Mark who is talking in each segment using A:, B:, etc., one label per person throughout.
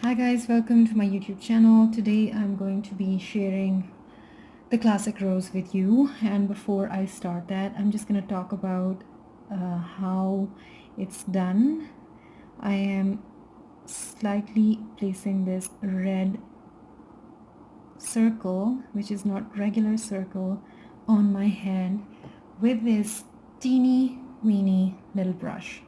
A: Hi guys, welcome to my YouTube channel. Today I'm going to be sharing the classic rose with you, and before I start that I'm just going to talk about how it's done. I am slightly placing this red circle, which is not regular circle, on my hand with this teeny weeny little brush.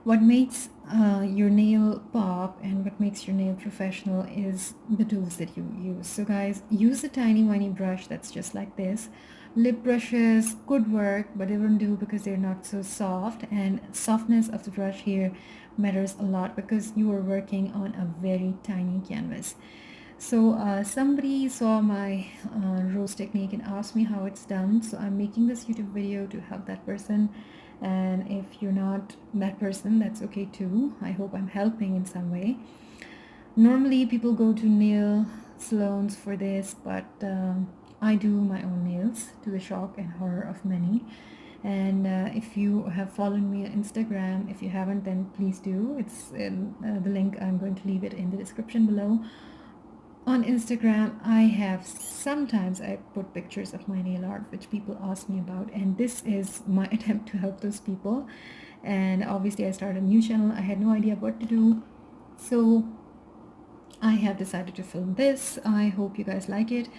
A: What makes your nail pop and what makes your nail professional is the tools that you use. So guys, use a tiny whiny brush that's just like this. Lip brushes could work, but they won't do because they're not so soft, and softness of the brush here matters a lot because you are working on a very tiny canvas. So somebody saw my rose technique and asked me how it's done, so I'm making this YouTube video to help that person. And if you're not that person, that's okay too. I hope I'm helping in some way. Normally people go to nail salons for this, but I do my own nails, to the shock and horror of many. And if you have followed me on Instagram, if you haven't, then please do. It's the link, I'm going to leave it in the description below. On Instagram, sometimes I put pictures of my nail art which people ask me about, and this is my attempt to help those people. And obviously I started a new channel, I had no idea what to do, so I have decided to film this. I hope you guys like it.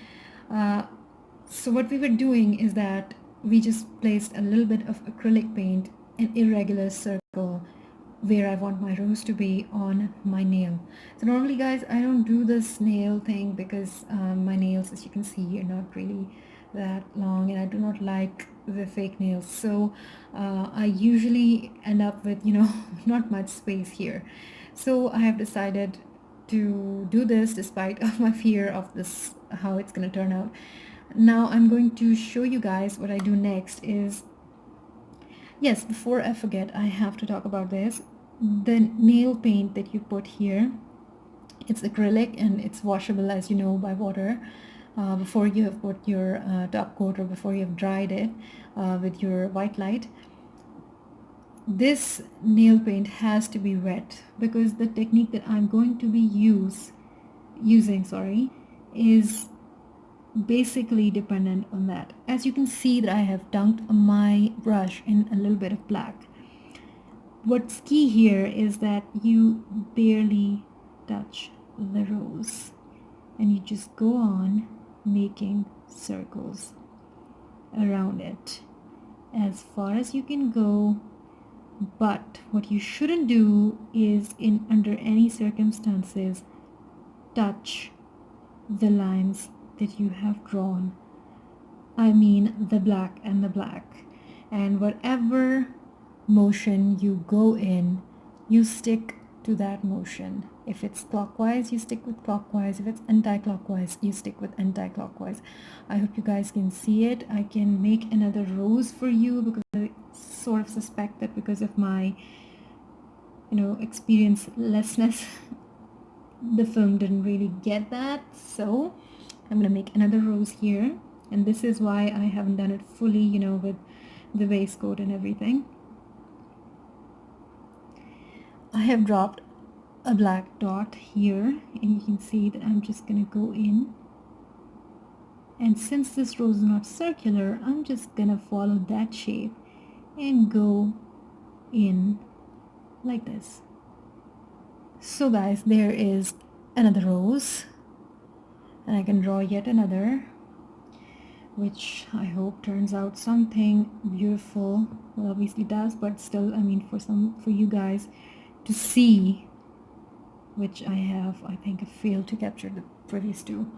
A: So what we were doing is that we just placed a little bit of acrylic paint, an irregular circle where I want my rose to be on my nail. So normally guys, I don't do this nail thing because my nails, as you can see, are not really that long, and I do not like the fake nails. So I usually end up with, not much space here. So I have decided to do this despite of my fear of this, how it's going to turn out. Now I'm going to show you guys what I do next is, yes, before I forget, I have to talk about this. The nail paint that you put here, it's acrylic and it's washable, as you know, by water. Before you have put your top coat, or before you have dried it with your white light, this nail paint has to be wet, because the technique that I'm going to be using is basically dependent on that. As you can see that I have dunked my brush in a little bit of black. What's key here is that you barely touch the rose and you just go on making circles around it as far as you can go. But what you shouldn't do is, in under any circumstances, touch the lines that you have drawn. I mean the black and the black. And whatever motion you go in, you stick to that motion. If it's clockwise, you stick with clockwise. If it's anti-clockwise, you stick with anti-clockwise. I hope you guys can see it. I can make another rose for you because I sort of suspect that because of my experience-lessness the film didn't really get that. So I'm gonna make another rose here, and this is why I haven't done it fully, with the waistcoat and everything. I have dropped a black dot here, and you can see that I'm just gonna go in, and since this rose is not circular, I'm just gonna follow that shape and go in like this. So guys, there is another rose, and I can draw yet another, which I hope turns out something beautiful. Well, obviously does, but still, I mean, for you guys to see, which I think I failed to capture the previous two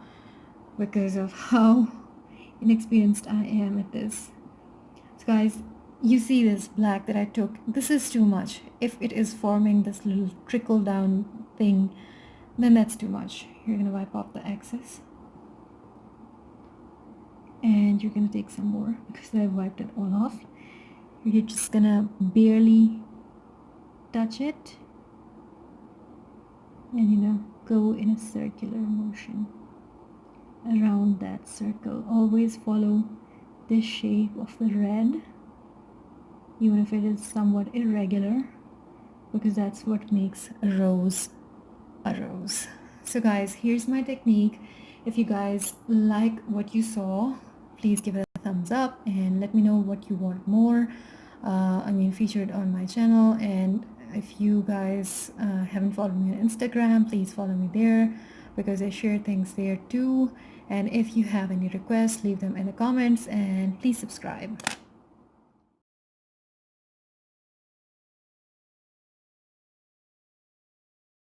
A: because of how inexperienced I am at this. So guys, you see this black that I took, this is too much. If it is forming this little trickle down thing, then that's too much. You're gonna wipe off the excess, and you're gonna take some more because I wiped it all off. You're just gonna barely touch it and go in a circular motion around that circle. Always follow this shape of the red, even if it is somewhat irregular, because that's what makes a rose a rose. So guys, here's my technique. If you guys like what you saw, please give it a thumbs up and let me know what you want more. Featured on my channel. And if you guys haven't followed me on Instagram, please follow me there because I share things there too. And if you have any requests, leave them in the comments and please subscribe.